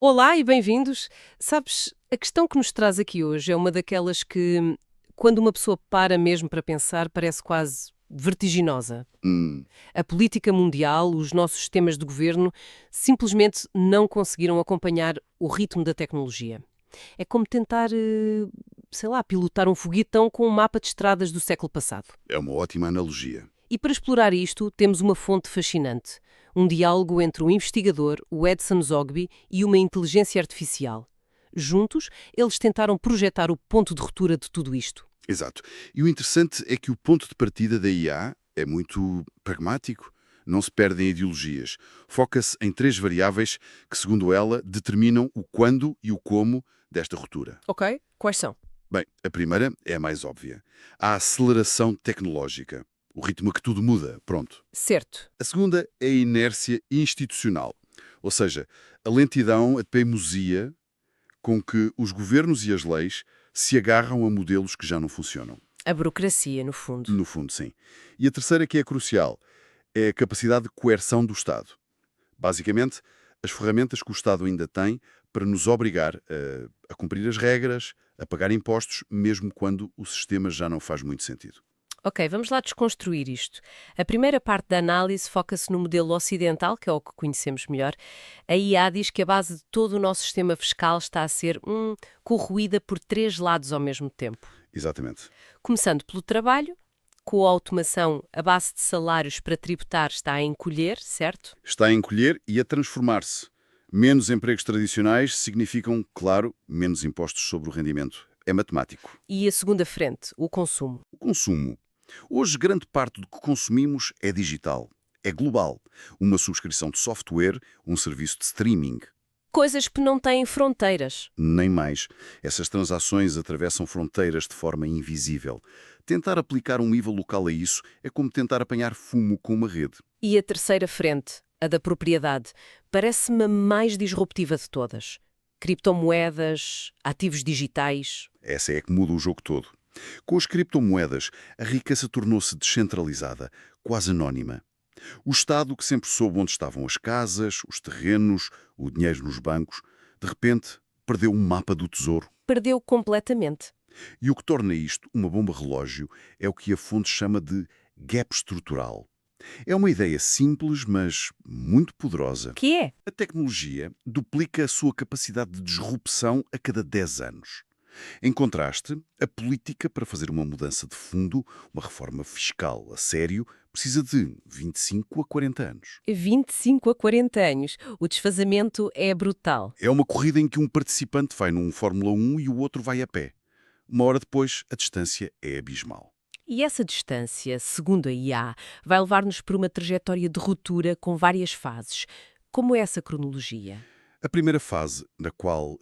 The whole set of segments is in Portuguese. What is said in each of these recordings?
Olá e bem-vindos. Sabes, a questão que nos traz aqui hoje é uma daquelas que, quando uma pessoa para mesmo para pensar, parece quase vertiginosa. Hum, A política mundial, os nossos sistemas de governo, simplesmente não conseguiram acompanhar o ritmo da tecnologia. É como tentar, sei lá, pilotar um foguetão com um mapa de estradas do século passado. é uma ótima analogia. E para explorar isto, temos uma fonte fascinante. Um diálogo entre um investigador, o Edson Zogby, e uma inteligência artificial. Juntos, eles tentaram projetar o ponto de ruptura de tudo isto. Exato. E o interessante é que o ponto de partida da IA é muito pragmático. Não se perde em ideologias. Foca-se em três variáveis que, segundo ela, determinam o quando e o como desta ruptura. Ok? Quais são? Bem, a primeira é a mais óbvia. A aceleração tecnológica. O ritmo a que tudo muda. Pronto. Certo. A segunda é a inércia institucional. Ou seja, a lentidão, a teimosia com que os governos e as leis se agarram a modelos que já não funcionam. A burocracia, no fundo. No fundo, sim. E a terceira, que é crucial, é a capacidade de coerção do Estado. Basicamente, as ferramentas que o Estado ainda tem para nos obrigar a cumprir as regras, a pagar impostos, mesmo quando o sistema já não faz muito sentido. Ok, vamos lá desconstruir isto. A primeira parte da análise foca-se no modelo ocidental, que é o que conhecemos melhor. A IA diz que a base de todo o nosso sistema fiscal está a ser corroída por três lados ao mesmo tempo. Exatamente. Começando pelo trabalho, com a automação, a base de salários para tributar está a encolher, certo? Está a encolher e a transformar-se. Menos empregos tradicionais significam, claro, menos impostos sobre o rendimento. É matemático. E a segunda frente, o consumo. O consumo. Hoje, grande parte do que consumimos é digital, é global. Uma subscrição de software, um serviço de streaming. Coisas que não têm fronteiras. Nem mais. Essas transações atravessam fronteiras de forma invisível. Tentar aplicar um IVA local a isso é como tentar apanhar fumo com uma rede. E a terceira frente, a da propriedade, parece-me a mais disruptiva de todas. Criptomoedas, ativos digitais. Essa é que muda o jogo todo. Com as criptomoedas, a riqueza tornou-se descentralizada, quase anónima. O Estado, que sempre soube onde estavam as casas, os terrenos, o dinheiro nos bancos, de repente perdeu um mapa do tesouro. Perdeu completamente. E o que torna isto uma bomba relógio é o que a fonte chama de gap estrutural. É uma ideia simples, mas muito poderosa. Que é? A tecnologia duplica a sua capacidade de disrupção a cada 10 anos. Em contraste, a política, para fazer uma mudança de fundo, uma reforma fiscal a sério, precisa de 25 a 40 anos. 25 a 40 anos. O desfazamento é brutal. É uma corrida em que um participante vai num Fórmula 1 e o outro vai a pé. Uma hora depois, a distância é abismal. E essa distância, segundo a IA, vai levar-nos por uma trajetória de ruptura com várias fases. Como é essa cronologia? A primeira fase, na qual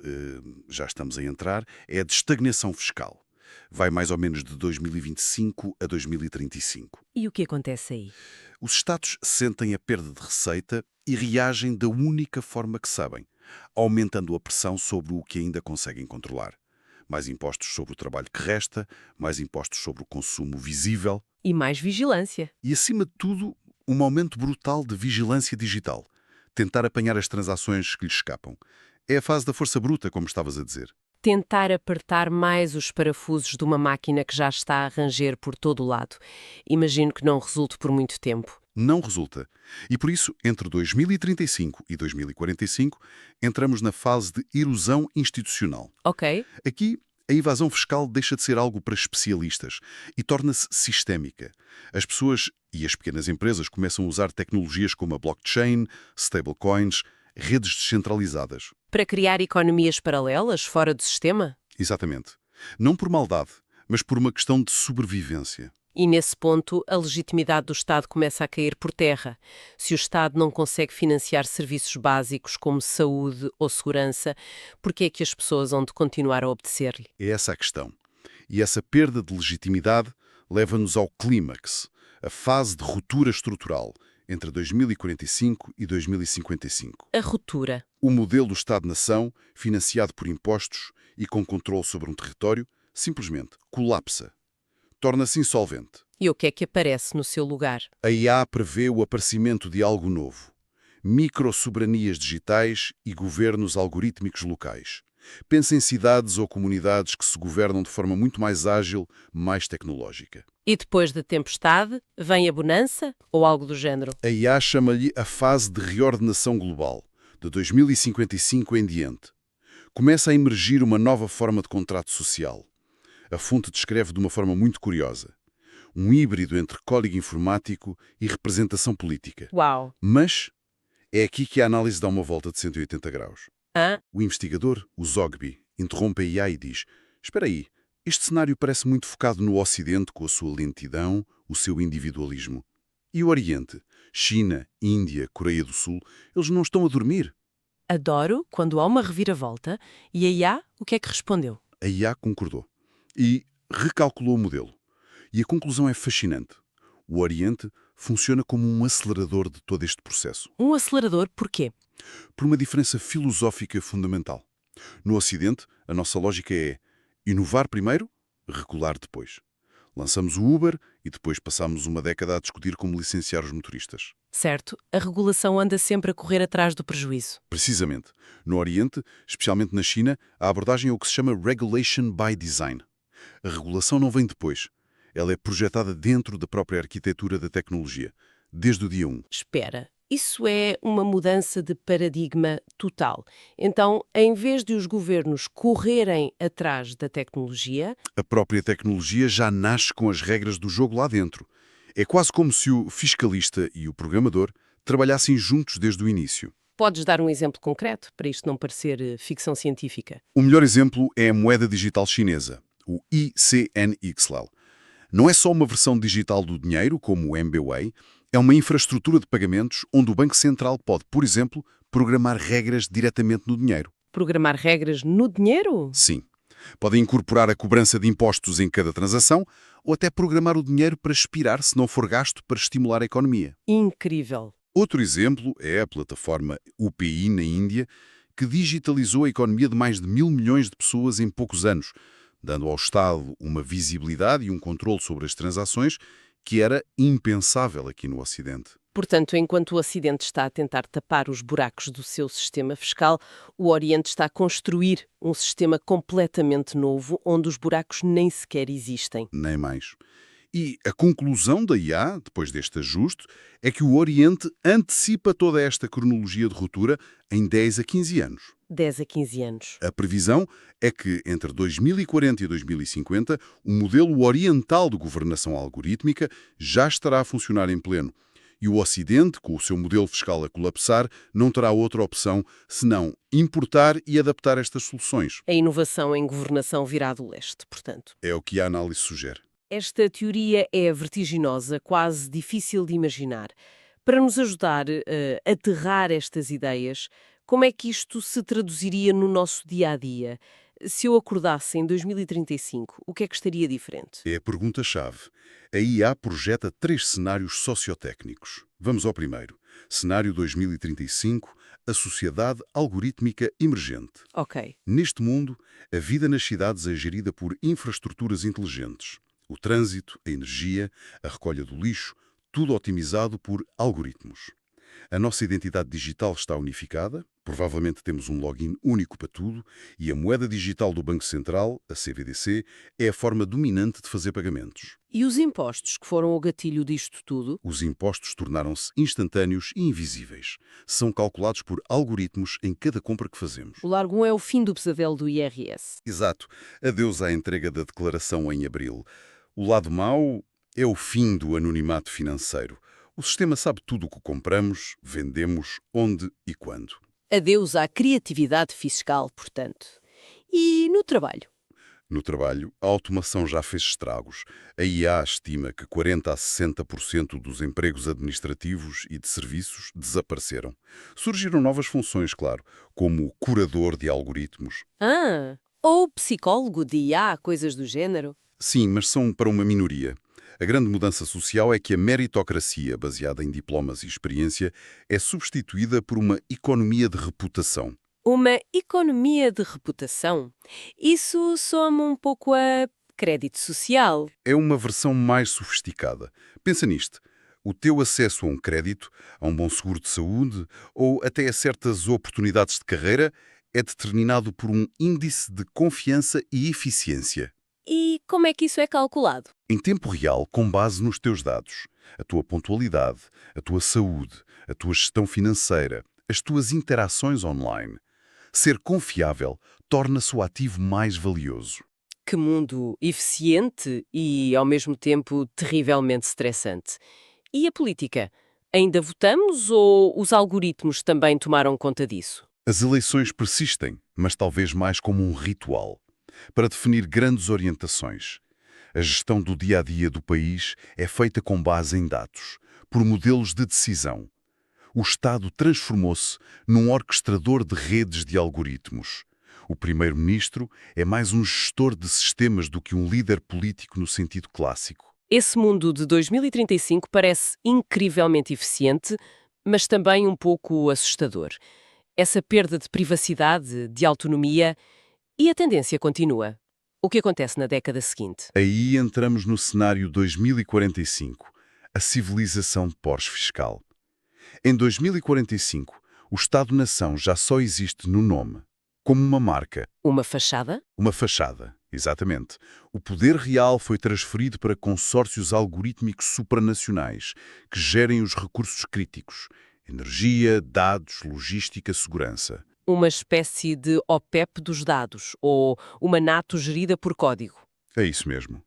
já estamos a entrar, é a de estagnação fiscal. Vai mais ou menos de 2025 a 2035. E o que acontece aí? Os Estados sentem a perda de receita e reagem da única forma que sabem, aumentando a pressão sobre o que ainda conseguem controlar. Mais impostos sobre o trabalho que resta, mais impostos sobre o consumo visível E mais vigilância. e, acima de tudo, um aumento brutal de vigilância digital. Tentar apanhar as transações que lhes escapam. É a fase da força bruta, como estavas a dizer. Tentar apertar mais os parafusos de uma máquina que já está a ranger por todo o lado. Imagino que não resulte por muito tempo. Não resulta. E por isso, entre 2035 e 2045, entramos na fase de erosão institucional. Ok? Aqui, a evasão fiscal deixa de ser algo para especialistas e torna-se sistémica. As pessoas e as pequenas empresas começam a usar tecnologias como a blockchain, stablecoins, redes descentralizadas. Para criar economias paralelas fora do sistema? Exatamente. Não por maldade, mas por uma questão de sobrevivência. E nesse ponto, a legitimidade do Estado começa a cair por terra. Se o Estado não consegue financiar serviços básicos como saúde ou segurança, por que é que as pessoas hão de continuar a obedecer-lhe? É essa a questão. E essa perda de legitimidade leva-nos ao clímax, a fase de ruptura estrutural entre 2045 e 2055. A ruptura. O modelo do Estado-nação, financiado por impostos e com controle sobre um território, simplesmente colapsa. Torna-se insolvente. E o que é que aparece no seu lugar? A IA prevê o aparecimento de algo novo. microsoberanias digitais e governos algorítmicos locais. Pensa em cidades ou comunidades que se governam de forma muito mais ágil, mais tecnológica. E depois da tempestade, vem a bonança ou algo do género? A IA chama-lhe a fase de reordenação global, de 2055 em diante. Começa a emergir uma nova forma de contrato social. A fonte descreve de uma forma muito curiosa. Um híbrido entre código informático e representação política. Uau! Mas é aqui que a análise dá uma volta de 180 graus. Hã? O investigador, o Zogby, interrompe a IA e diz: espera aí, este cenário parece muito focado no Ocidente com a sua lentidão, o seu individualismo. E o Oriente? China, Índia, Coreia do Sul, eles não estão a dormir. Adoro quando há uma reviravolta e a IA o que é que respondeu? A IA concordou e recalculou o modelo. E a conclusão é fascinante. O Oriente funciona como um acelerador de todo este processo, Um acelerador porquê? por uma diferença filosófica fundamental. No Ocidente, a nossa lógica é inovar primeiro, recular depois. Lançamos o Uber e depois passamos uma década a discutir como licenciar os motoristas. Certo, a regulação anda sempre a correr atrás do prejuízo. Precisamente. No Oriente, especialmente na China, a abordagem é o que se chama Regulation by Design. A regulação não vem depois. Ela é projetada dentro da própria arquitetura da tecnologia, desde o dia 1. Espera, isso é uma mudança de paradigma total. Então, em vez de os governos correrem atrás da tecnologia, A própria tecnologia já nasce com as regras do jogo lá dentro. É quase como se o fiscalista e o programador trabalhassem juntos desde o início. podes dar um exemplo concreto para isto não parecer ficção científica? O melhor exemplo é a moeda digital chinesa, o ICNXL. Não é só uma versão digital do dinheiro, como o MBWay, é uma infraestrutura de pagamentos onde o Banco Central pode, por exemplo, programar regras diretamente no dinheiro. Programar regras no dinheiro? Sim. Pode incorporar a cobrança de impostos em cada transação ou até programar o dinheiro para expirar se não for gasto para estimular a economia. Incrível. Outro exemplo é a plataforma UPI na Índia, que digitalizou a economia de mais de 1.000 milhões de pessoas em poucos anos, dando ao Estado uma visibilidade e um controle sobre as transações que era impensável aqui no Ocidente. Portanto, enquanto o Ocidente está a tentar tapar os buracos do seu sistema fiscal, o Oriente está a construir um sistema completamente novo, onde os buracos nem sequer existem. Nem mais. E a conclusão da IA, depois deste ajuste, é que o Oriente antecipa toda esta cronologia de ruptura em 10 a 15 anos. 10 a 15 anos. A previsão é que, entre 2040 e 2050, o modelo oriental de governação algorítmica já estará a funcionar em pleno. E o Ocidente, com o seu modelo fiscal a colapsar, não terá outra opção senão importar e adaptar estas soluções. A inovação em governação virá do leste, portanto. É o que a análise sugere. Esta teoria é vertiginosa, quase difícil de imaginar. Para nos ajudar a aterrar estas ideias, como é que isto se traduziria no nosso dia-a-dia? Se eu acordasse em 2035, o que é que estaria diferente? É a pergunta-chave. A IA projeta 3 cenários sociotécnicos. Vamos ao primeiro. Cenário 2035, a sociedade algorítmica emergente. Ok. Neste mundo, a vida nas cidades é gerida por infraestruturas inteligentes. O trânsito, a energia, a recolha do lixo, tudo otimizado por algoritmos. A nossa identidade digital está unificada, provavelmente temos um login único para tudo, e a moeda digital do Banco Central, a CBDC, é a forma dominante de fazer pagamentos. E os impostos que foram o gatilho disto tudo? Os impostos tornaram-se instantâneos e invisíveis. São calculados por algoritmos em cada compra que fazemos. O largo 1 é o fim do pesadelo do IRS. Exato. Adeus à entrega da declaração em abril. O lado mau é o fim do anonimato financeiro. O sistema sabe tudo o que compramos, vendemos, onde e quando. Adeus à criatividade fiscal, portanto. E no trabalho? No trabalho, a automação já fez estragos. A IA estima que 40% a 60% dos empregos administrativos e de serviços desapareceram. Surgiram novas funções, claro, como o curador de algoritmos. Ou psicólogo de IA, coisas do género? Sim, mas são para uma minoria. A grande mudança social é que a meritocracia, baseada em diplomas e experiência, é substituída por uma economia de reputação. Uma economia de reputação? Isso soma um pouco a crédito social. É uma versão mais sofisticada. Pensa nisto. O teu acesso a um crédito, a um bom seguro de saúde ou até a certas oportunidades de carreira é determinado por um índice de confiança e eficiência. E como é que isso é calculado? Em tempo real, com base nos teus dados, a tua pontualidade, a tua saúde, a tua gestão financeira, as tuas interações online. Ser confiável torna-se o ativo mais valioso. Que mundo eficiente e, ao mesmo tempo, terrivelmente estressante. E a política? Ainda votamos ou os algoritmos também tomaram conta disso? As eleições persistem, mas talvez mais como um ritual, para definir grandes orientações. A gestão do dia-a-dia do país é feita com base em dados, por modelos de decisão. O Estado transformou-se num orquestrador de redes de algoritmos. O primeiro-ministro é mais um gestor de sistemas do que um líder político no sentido clássico. Esse mundo de 2035 parece incrivelmente eficiente, mas também um pouco assustador. Essa perda de privacidade, de autonomia, e a tendência continua. O que acontece na década seguinte? Aí entramos no cenário 2045, a civilização pós-fiscal. Em 2045, o Estado-nação já só existe no nome, como uma marca, Uma fachada? uma fachada. Exatamente. O poder real foi transferido para consórcios algorítmicos supranacionais que gerem os recursos críticos: energia, dados, logística, segurança. Uma espécie de OPEP dos dados, ou uma NATO gerida por código. É isso mesmo.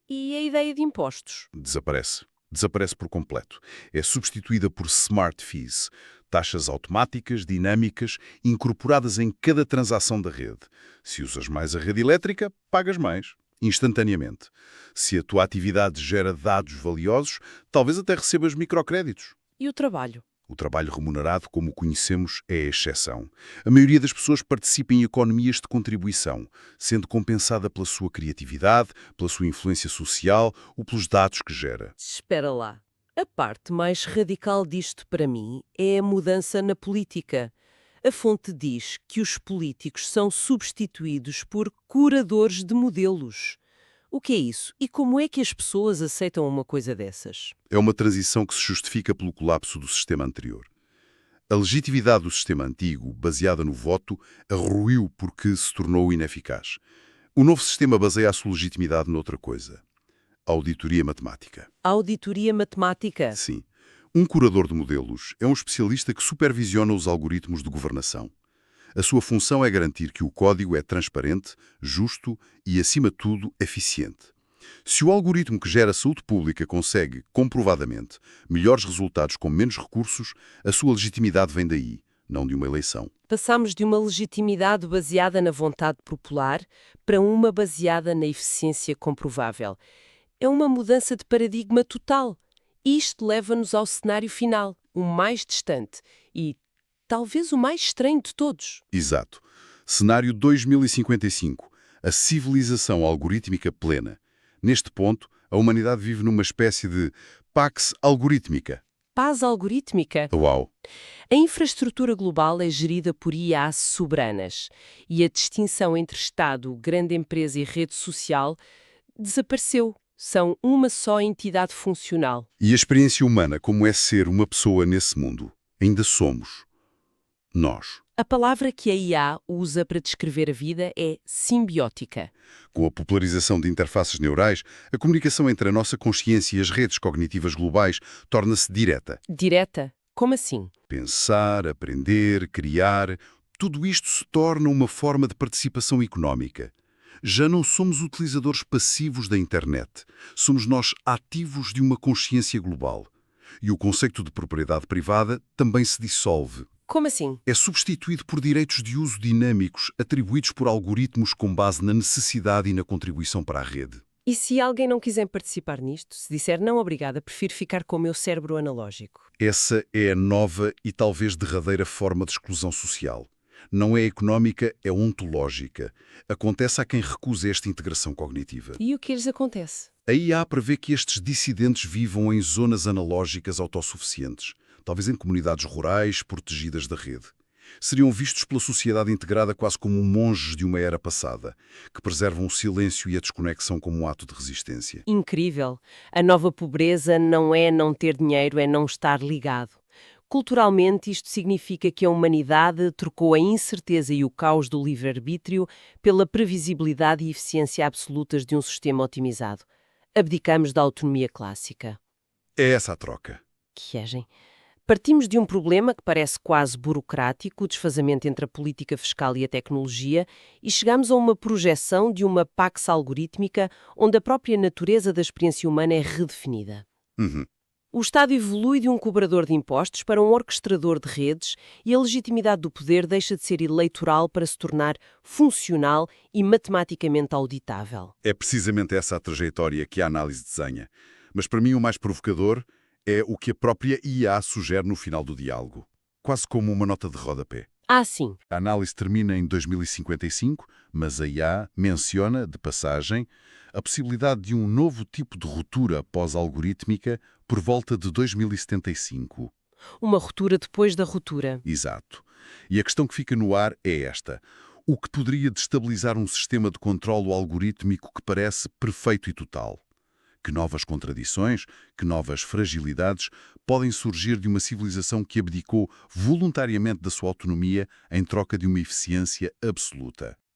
E a ideia de impostos? Desaparece. Desaparece por completo. É substituída por smart fees, taxas automáticas, dinâmicas, incorporadas em cada transação da rede. Se usas mais a rede elétrica, pagas mais, instantaneamente. Se a tua atividade gera dados valiosos, talvez até recebas microcréditos. E o trabalho? O trabalho remunerado, como o conhecemos, é a exceção. A maioria das pessoas participa em economias de contribuição, sendo compensada pela sua criatividade, pela sua influência social ou pelos dados que gera. Espera lá. A parte mais radical disto para mim é a mudança na política. A fonte diz que os políticos são substituídos por curadores de modelos. O que é isso? E como é que as pessoas aceitam uma coisa dessas? É uma transição que se justifica pelo colapso do sistema anterior. A legitimidade do sistema antigo, baseada no voto, arruiu porque se tornou ineficaz. O novo sistema baseia a sua legitimidade noutra coisa: a auditoria matemática. Auditoria matemática. Sim. Um curador de modelos é um especialista que supervisiona os algoritmos de governação. A sua função é garantir que o código é transparente, justo e, acima de tudo, eficiente. Se o algoritmo que gera saúde pública consegue, comprovadamente, melhores resultados com menos recursos, a sua legitimidade vem daí, não de uma eleição. Passamos de uma legitimidade baseada na vontade popular para uma baseada na eficiência comprovável. É uma mudança de paradigma total. Isto leva-nos ao cenário final, o mais distante e talvez o mais estranho de todos. Exato. Cenário 2055. A civilização algorítmica plena. Neste ponto, a humanidade vive numa espécie de pax algorítmica. Paz algorítmica. Uau! A infraestrutura global é gerida por IAs soberanas e a distinção entre Estado, grande empresa e rede social desapareceu. São uma só entidade funcional. E a experiência humana, como é ser uma pessoa nesse mundo? Ainda somos. Nós. A palavra que a IA usa para descrever a vida é simbiótica. Com a popularização de interfaces neurais, a comunicação entre a nossa consciência e as redes cognitivas globais torna-se direta. Direta? Como assim? Pensar, aprender, criar, tudo isto se torna uma forma de participação económica. Já não somos utilizadores passivos da internet. Somos nós ativos de uma consciência global. E o conceito de propriedade privada também se dissolve. Como assim? É substituído por direitos de uso dinâmicos atribuídos por algoritmos com base na necessidade e na contribuição para a rede. E se alguém não quiser participar nisto, se disser não obrigada, prefiro ficar com o meu cérebro analógico? Essa é a nova e talvez derradeira forma de exclusão social. Não é económica, é ontológica. Acontece a quem recusa esta integração cognitiva. E o que lhes acontece? A IA prevê que estes dissidentes vivam em zonas analógicas autossuficientes, talvez em comunidades rurais protegidas da rede. Seriam vistos pela sociedade integrada quase como monges de uma era passada, que preservam o silêncio e a desconexão como um ato de resistência. Incrível. A nova pobreza não é não ter dinheiro, é não estar ligado. Culturalmente, isto significa que a humanidade trocou a incerteza e o caos do livre-arbítrio pela previsibilidade e eficiência absolutas de um sistema otimizado. Abdicamos da autonomia clássica. É essa a troca. Que agem. Partimos de um problema que parece quase burocrático, o desfazamento entre a política fiscal e a tecnologia, e chegamos a uma projeção de uma pax algorítmica onde a própria natureza da experiência humana é redefinida. Uhum. O Estado evolui de um cobrador de impostos para um orquestrador de redes e a legitimidade do poder deixa de ser eleitoral para se tornar funcional e matematicamente auditável. É precisamente essa a trajetória que a análise desenha. Mas para mim o mais provocador é o que a própria IA sugere no final do diálogo. Quase como uma nota de rodapé. Ah, sim. A análise termina em 2055, mas a IA menciona, de passagem, a possibilidade de um novo tipo de ruptura pós-algorítmica por volta de 2075. Uma ruptura depois da ruptura. Exato. E a questão que fica no ar é esta. O que poderia destabilizar um sistema de controlo algorítmico que parece perfeito e total? Que novas contradições, que novas fragilidades podem surgir de uma civilização que abdicou voluntariamente da sua autonomia em troca de uma eficiência absoluta?